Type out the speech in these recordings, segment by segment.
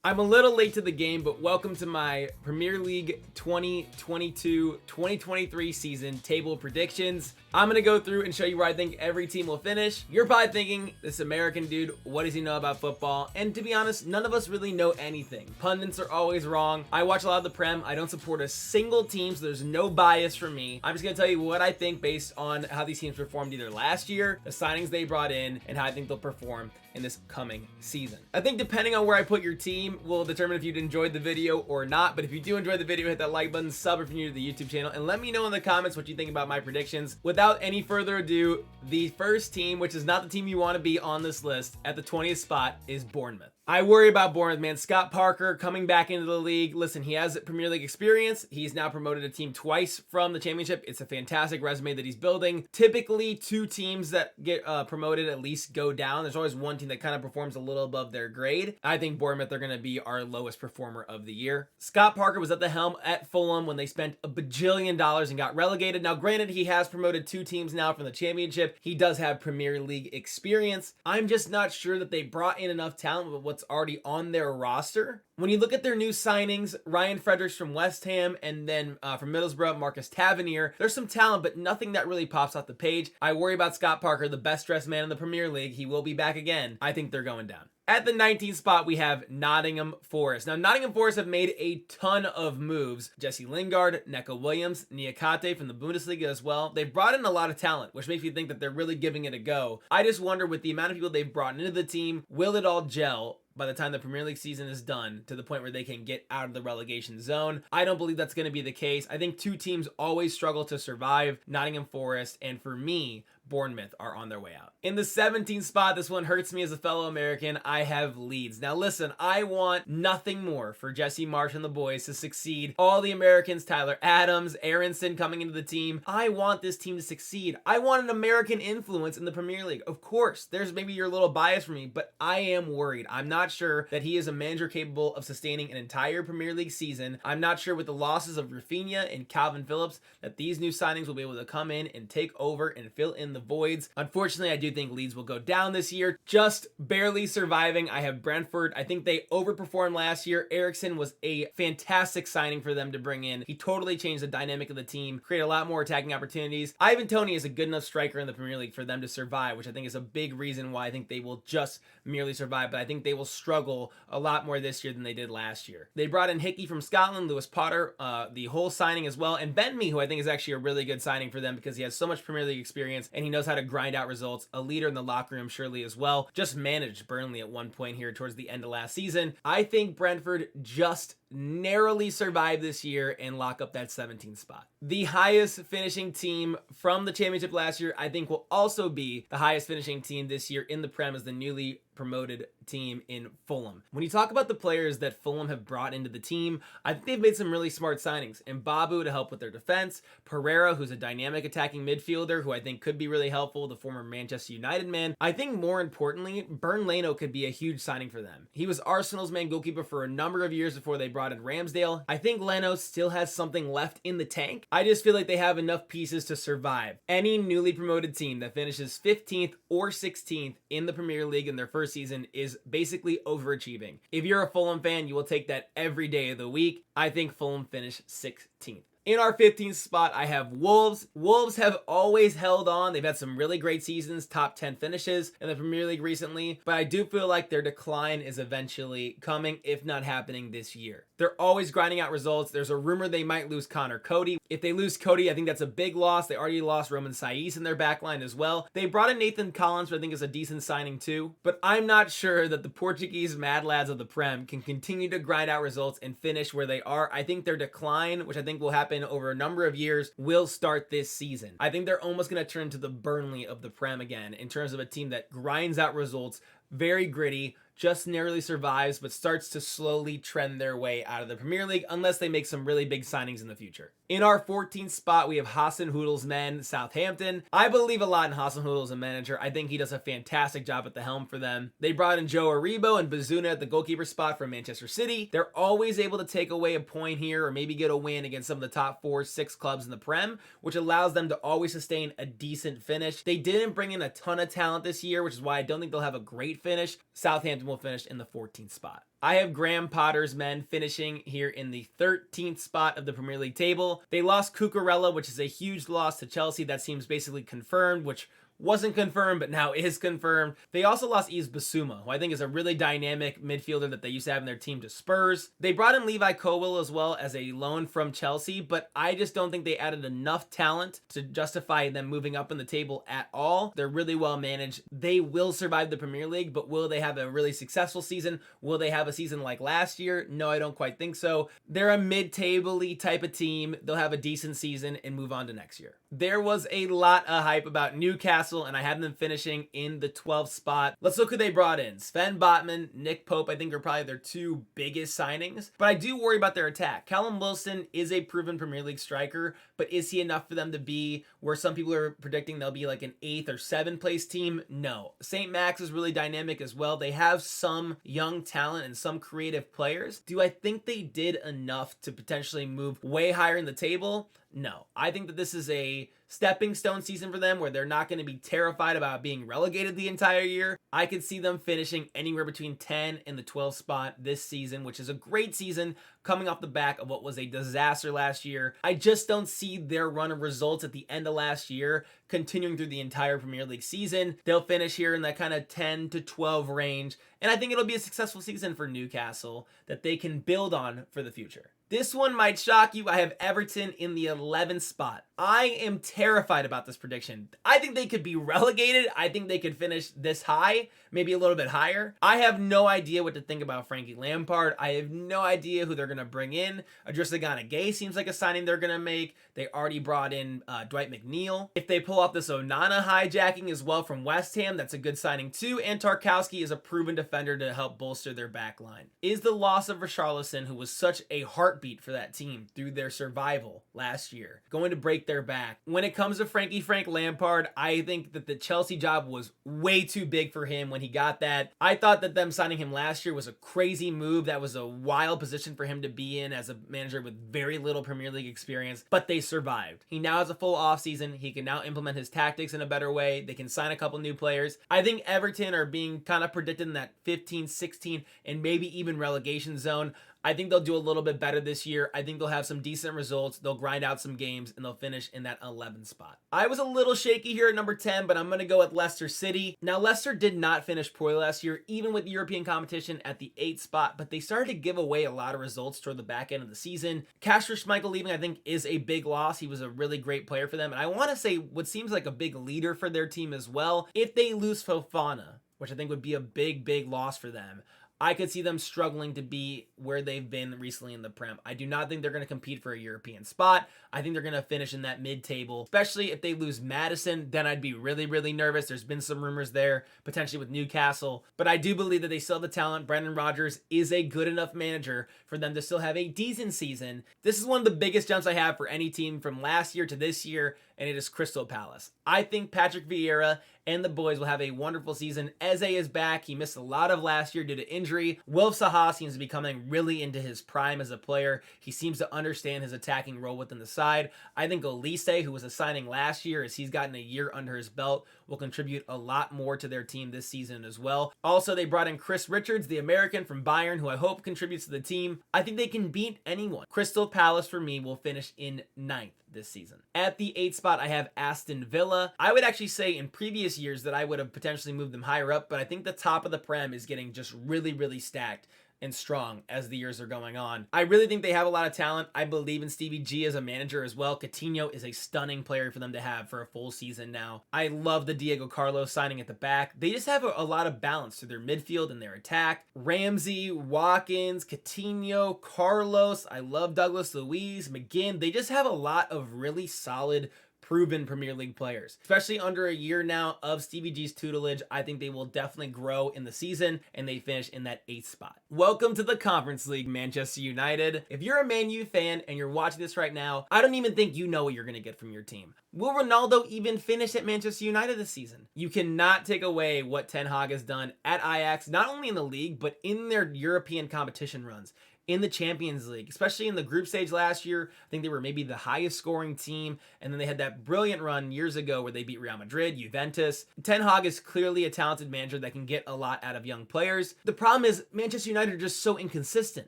I'm a little late to the game, but welcome to my Premier League 2022-2023 season table predictions. I'm going to go through and show you where I think every team will finish. You're probably thinking, this American dude, what does he know about football? And to be honest, none of us really know anything. Pundits are always wrong. I watch a lot of the Prem. I don't support a single team, so there's no bias for me. I'm just going to tell you what I think based on how these teams performed either last year, the signings they brought in, and how I think they'll perform in this coming season. I think depending on where I put your team will determine if you'd enjoyed the video or not, but if you do enjoy the video, hit that like button, sub if you're new to the YouTube channel, and let me know in the comments what you think about my predictions. Without any further ado, the first team, which is not the team you want to be on this list, at the 20th spot is Bournemouth. I worry about Bournemouth, man. Scott Parker coming back into the league. Listen, he has Premier League experience. He's now promoted a team twice from the championship. It's a fantastic resume that he's building. Typically, two teams that get promoted at least go down. There's always one team that kind of performs a little above their grade. I think Bournemouth are going to be our lowest performer of the year. Scott Parker was at the helm at Fulham when they spent $1 bajillion and got relegated. Now, granted, he has promoted two teams now from the championship. He does have Premier League experience. I'm just not sure that they brought in enough talent with what's already on their roster. When you look at their new signings, Ryan Fredericks from West Ham, and then from Middlesbrough, Marcus Tavernier, there's some talent, but nothing that really pops off the page. I worry about Scott Parker, the best dressed man in the Premier League. He will be back again. I think they're going down. At the 19th spot, we have Nottingham Forest. Now, Nottingham Forest have made a ton of moves. Jesse Lingard, Neco Williams, Niakate from the Bundesliga as well. They've brought in a lot of talent, which makes me think that they're really giving it a go. I just wonder, with the amount of people they've brought into the team, will it all gel by the time the Premier League season is done to the point where they can get out of the relegation zone? I don't believe that's going to be the case. I think two teams always struggle to survive, Nottingham Forest, and for me, Bournemouth are on their way out. In the 17th spot, this one hurts me as a fellow American, I have Leeds. Now listen, I want nothing more for Jesse Marsh and the boys to succeed. All the Americans, Tyler Adams, Aronson coming into the team. I want this team to succeed. I want an American influence in the Premier League. Of course, there's maybe your little bias for me, but I am worried. I'm not sure that he is a manager capable of sustaining an entire Premier League season. I'm not sure with the losses of Rafinha and Calvin Phillips that these new signings will be able to come in and take over and fill in the voids. Unfortunately, I do think Leeds will go down this year, just barely surviving. I have Brentford. I think they overperformed last year. Eriksen was a fantastic signing for them to bring in. He totally changed the dynamic of the team, created a lot more attacking opportunities. Ivan Toney is a good enough striker in the Premier League for them to survive, which I think is a big reason why I think they will just merely survive, but I think they will struggle a lot more this year than they did last year. They brought in Hickey from Scotland, Lewis Potter, the whole signing as well, and Ben Mee, who I think is actually a really good signing for them because he has so much Premier League experience and he knows how to grind out results. A leader in the locker room surely as well. Just managed Burnley at one point here towards the end of last season. I think Brentford just narrowly survive this year and lock up that 17th spot. The highest finishing team from the championship last year, I think, will also be the highest finishing team this year in the Prem as the newly promoted team in Fulham. When you talk about the players that Fulham have brought into the team, I think they've made some really smart signings. Mbabu to help with their defense, Pereira, who's a dynamic attacking midfielder who I think could be really helpful, the former Manchester United man. I think more importantly, Bernd Leno could be a huge signing for them. He was Arsenal's main goalkeeper for a number of years before they brought in Ramsdale. I think Leno still has something left in the tank. I just feel like they have enough pieces to survive. Any newly promoted team that finishes 15th or 16th in the Premier League in their first season is basically overachieving. If you're a Fulham fan, you will take that every day of the week. I think Fulham finished 16th. In our 15th spot, I have Wolves. Wolves have always held on. They've had some really great seasons, top 10 finishes in the Premier League recently, but I do feel like their decline is eventually coming, if not happening this year. They're always grinding out results. There's a rumor they might lose Connor Cody. If they lose Cody, I think that's a big loss. They already lost Roman Saiz in their backline as well. They brought in Nathan Collins, which I think is a decent signing too, but I'm not sure that the Portuguese mad lads of the Prem can continue to grind out results and finish where they are. I think their decline, which I think will happen over a number of years, will start this season. I think they're almost going to turn to the Burnley of the Prem again in terms of a team that grinds out results, very gritty, just narrowly survives, but starts to slowly trend their way out of the Premier League unless they make some really big signings in the future. In our 14th spot, we have Hasenhüttl's men, Southampton. I believe a lot in Hasenhüttl as a manager. I think he does a fantastic job at the helm for them. They brought in Joe Aribo and Bazuna at the goalkeeper spot from Manchester City. They're always able to take away a point here or maybe get a win against some of the top 4-6 clubs in the Prem, which allows them to always sustain a decent finish. They didn't bring in a ton of talent this year, which is why I don't think they'll have a great finish. Southampton will finish in the 14th spot. I have Graham Potter's men finishing here in the 13th spot of the Premier League table. They lost Cucurella, which is a huge loss to Chelsea. That seems basically confirmed, which wasn't confirmed, but now is confirmed. They also lost Yves Bissouma, who I think is a really dynamic midfielder that they used to have in their team, to Spurs. They brought in Levi Colwill as well as a loan from Chelsea, but I just don't think they added enough talent to justify them moving up in the table at all. They're really well managed. They will survive the Premier League, but will they have a really successful season? Will they have a season like last year? No, I don't quite think so. They're a mid-table-y type of team. They'll have a decent season and move on to next year. There was a lot of hype about Newcastle, and I have them finishing in the 12th spot. Let's look who they brought in. Sven Botman, Nick Pope, I think are probably their two biggest signings, but I do worry about their attack. Callum Wilson is a proven Premier League striker, but is he enough for them to be where some people are predicting they'll be like an 8th or 7th place team? No. St. Max is really dynamic as well. They have some young talent and some creative players. Do I think they did enough to potentially move way higher in the table? No. I think that this is a stepping stone season for them where they're not going to be terrified about being relegated the entire year. I could see them finishing anywhere between 10 and the 12th spot this season, which is a great season coming off the back of what was a disaster last year. I just don't see their run of results at the end of last year continuing through the entire Premier League season. They'll finish here in that kind of 10 to 12 range, and I think it'll be a successful season for Newcastle that they can build on for the future. This one might shock you. I have Everton in the 11th spot. I am terrified about this prediction. I think they could be relegated. I think they could finish this high, maybe a little bit higher. I have no idea what to think about Frankie Lampard. I have no idea who they're going to bring in. Idrissa Gana Gueye seems like a signing they're going to make. They already brought in Dwight McNeil. If they pull off this Onana hijacking as well from West Ham, that's a good signing too. And Tarkowski is a proven defender to help bolster their back line. Is the loss of Richarlison, who was such a heartbeat for that team through their survival last year, going to break their back? When it comes to Frank Lampard, I think that the Chelsea job was way too big for him when he got that. I thought that them signing him last year was a crazy move. That was a wild position for him to be in as a manager with very little Premier League experience, but they survived. He now has a full offseason. He can now implement his tactics in a better way. They can sign a couple new players. I think Everton are being kind of predicted in that 15, 16, and maybe even relegation zone. I think they'll do a little bit better this year. I think they'll have some decent results. They'll grind out some games, and they'll finish in that 11th spot. I was a little shaky here at number 10, but I'm going to go with Leicester City. Now, Leicester did not finish poorly last year, even with European competition at the 8th spot, but they started to give away a lot of results toward the back end of the season. Kasper Schmeichel leaving, I think, is a big loss. He was a really great player for them, and I want to say what seems like a big leader for their team as well. If they lose Fofana, which I think would be a big, big loss for them, I could see them struggling to be where they've been recently in the Prem. I do not think they're going to compete for a European spot. I think they're going to finish in that mid-table, especially if they lose Maddison. Then I'd be really, really nervous. There's been some rumors there, potentially with Newcastle, but I do believe that they still have the talent. Brendan Rodgers is a good enough manager for them to still have a decent season. This is one of the biggest jumps I have for any team from last year to this year, and it is Crystal Palace. I think Patrick Vieira and the boys will have a wonderful season. Eze is back. He missed a lot of last year due to injury. Wilf Zaha seems to be coming really into his prime as a player. He seems to understand his attacking role within the side. I think Olise, who was a signing last year, as he's gotten a year under his belt, will contribute a lot more to their team this season as well. Also, they brought in Chris Richards, the American from Bayern, who I hope contributes to the team. I think they can beat anyone. Crystal Palace, for me, will finish in 9th this season. At the 8th spot, I have Aston Villa. I would actually say in previous years that I would have potentially moved them higher up, but I think the top of the Prem is getting just really, really stacked and strong as the years are going on. I really think they have a lot of talent. I believe in Stevie G as a manager as well. Coutinho is a stunning player for them to have for a full season now. I love the Diego Carlos signing at the back. They just have a lot of balance to their midfield and their attack. Ramsey, Watkins, Coutinho, Carlos. I love Douglas Luiz, McGinn. They just have a lot of really solid proven Premier League players. Especially under a year now of Stevie G's tutelage, I think they will definitely grow in the season, and they finish in that 8th spot. Welcome to the Conference League, Manchester United. If you're a Man U fan and you're watching this right now, I don't even think you know what you're going to get from your team. Will Ronaldo even finish at Manchester United this season? You cannot take away what Ten Hag has done at Ajax, not only in the league, but in their European competition runs. in the Champions League, especially in the group stage last year. I think they were maybe the highest scoring team, and then they had that brilliant run years ago where they beat Real Madrid, Juventus. Ten Hag is clearly a talented manager that can get a lot out of young players. The problem is Manchester United are just so inconsistent.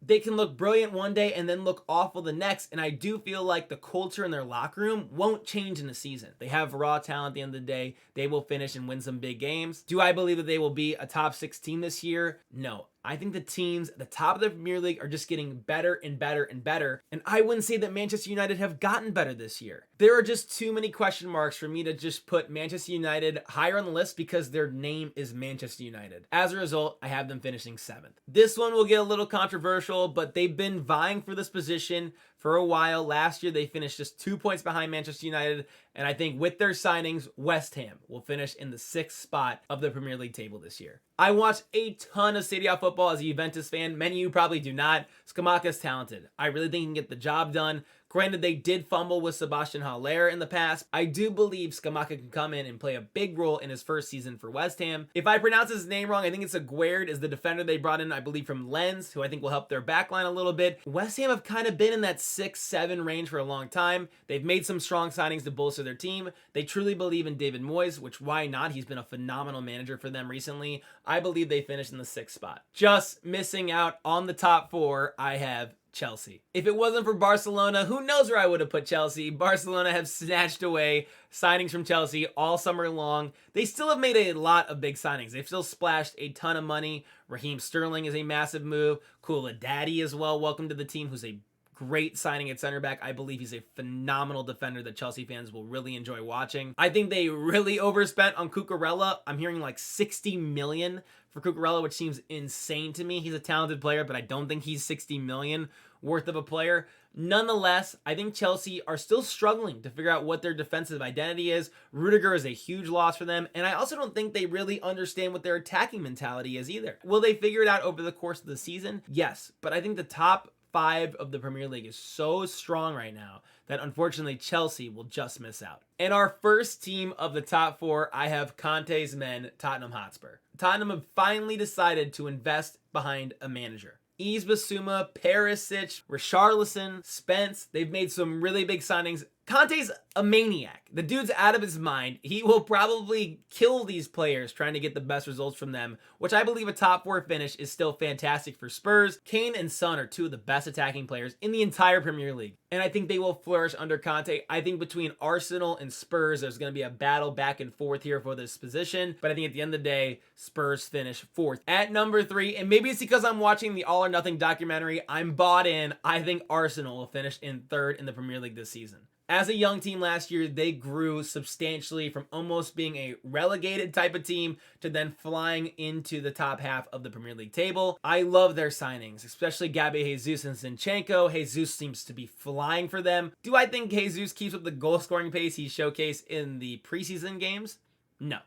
They can look brilliant one day and then look awful the next, and I do feel like the culture in their locker room won't change in a season. They have raw talent at the end of the day. They will finish and win some big games. Do I believe that they will be a top 6 team this year? No. I think the teams at the top of the Premier League are just getting better and better and better. And I wouldn't say that Manchester United have gotten better this year. There are just too many question marks for me to just put Manchester United higher on the list because their name is Manchester United. As a result, I have them finishing 7th. This one will get a little controversial, but they've been vying for this position for a while. Last year, they finished just 2 points behind Manchester United. And I think with their signings, West Ham will finish in the 6th spot of the Premier League table this year. I watch a ton of Serie A football as a Juventus fan. Many of you probably do not. Scamacca is talented. I really think he can get the job done. Granted, they did fumble with Sebastian Haller in the past. I do believe Scamacca can come in and play a big role in his first season for West Ham. If I pronounce his name wrong, I think it's Aguerd is the defender they brought in, I believe, from Lens, who I think will help their backline a little bit. West Ham have kind of been in that 6-7 range for a long time. They've made some strong signings to bolster their team. They truly believe in David Moyes, which why not? He's been a phenomenal manager for them recently. I believe they finished in the 6th spot. Just missing out on the top 4, I have Chelsea. If it wasn't for Barcelona, who knows where I would have put Chelsea. Barcelona have snatched away signings from Chelsea all summer long. They still have made a lot of big signings. They've still splashed a ton of money. Raheem Sterling is a massive move. Kula Daddy as well, welcome to the team, who's a great signing at center back. I believe he's a phenomenal defender that Chelsea fans will really enjoy watching. I think they really overspent on Cucurella. I'm hearing like 60 million for Cucurella, which seems insane to me. He's a talented player, but I don't think he's 60 million worth of a player. Nonetheless, I think Chelsea are still struggling to figure out what their defensive identity is. Rudiger is a huge loss for them, and I also don't think they really understand what their attacking mentality is either. Will they figure it out over the course of the season? Yes, but I think the top 5 of the Premier League is so strong right now that unfortunately Chelsea will just miss out. In our first team of the top 4, I have Conte's men, Tottenham Hotspur. Tottenham have finally decided to invest behind a manager. Yves Bissouma, Perisic, Richarlison, Spence, they've made some really big signings. Conte's a maniac. The dude's out of his mind. He will probably kill these players trying to get the best results from them, which I believe a top 4 finish is still fantastic for Spurs. Kane and Son are 2 of the best attacking players in the entire Premier League, and I think they will flourish under Conte. I think between Arsenal and Spurs, there's going to be a battle back and forth here for this position, but I think at the end of the day, Spurs finish 4th. At number 3, and maybe it's because I'm watching the All or Nothing documentary, I'm bought in. I think Arsenal will finish in 3rd in the Premier League this season. As a young team last year, they grew substantially from almost being a relegated type of team to then flying into the top half of the Premier League table. I love their signings, especially Gabby Jesus and Zinchenko. Jesus seems to be flying for them. Do I think Jesus keeps up the goal-scoring pace he showcased in the preseason games? No.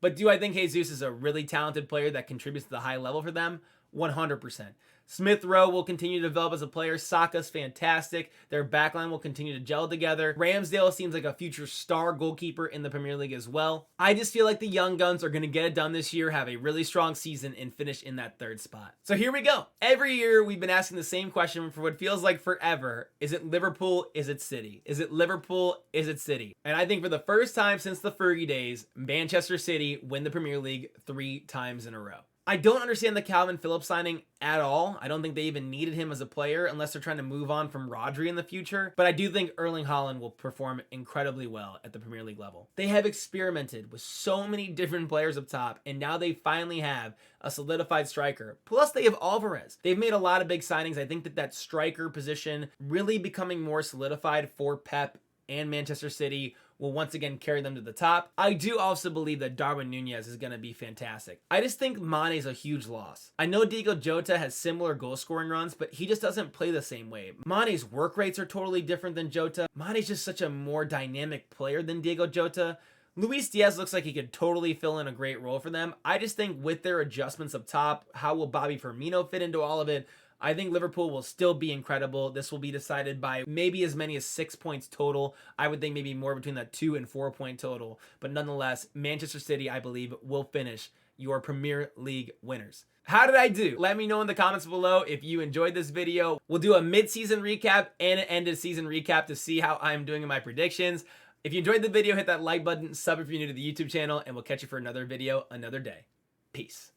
But do I think Jesus is a really talented player that contributes to the high level for them? 100%. Smith Rowe will continue to develop as a player. Saka's fantastic. Their backline will continue to gel together. Ramsdale seems like a future star goalkeeper in the Premier League as well. I just feel like the young guns are going to get it done this year, have a really strong season, and finish in that 3rd spot. So here we go. Every year we've been asking the same question for what feels like forever. Is it Liverpool? Is it City? Is it Liverpool? Is it City? And I think for the first time since the Fergie days, Manchester City win the Premier League 3 times in a row. I don't understand the Calvin Phillips signing at all. I don't think they even needed him as a player unless they're trying to move on from Rodri in the future. But I do think Erling Haaland will perform incredibly well at the Premier League level. They have experimented with so many different players up top, and now they finally have a solidified striker. Plus, they have Alvarez. They've made a lot of big signings. I think that striker position really becoming more solidified for Pep and Manchester City will once again carry them to the top. I do also believe that Darwin Nunez is going to be fantastic. I just think Mane is a huge loss. I know Diogo Jota has similar goal scoring runs, but he just doesn't play the same way. Mane's work rates are totally different than Jota. Mane's just such a more dynamic player than Diogo Jota. Luis Diaz looks like he could totally fill in a great role for them. I just think with their adjustments up top, how will Bobby Firmino fit into all of it? I think Liverpool will still be incredible. This will be decided by maybe as many as 6 points total. I would think maybe more between that 2 and 4 point total. But nonetheless, Manchester City, I believe, will finish your Premier League winners. How did I do? Let me know in the comments below if you enjoyed this video. We'll do a mid-season recap and an end-of-season recap to see how I'm doing in my predictions. If you enjoyed the video, hit that like button, sub if you're new to the YouTube channel, and we'll catch you for another video another day. Peace.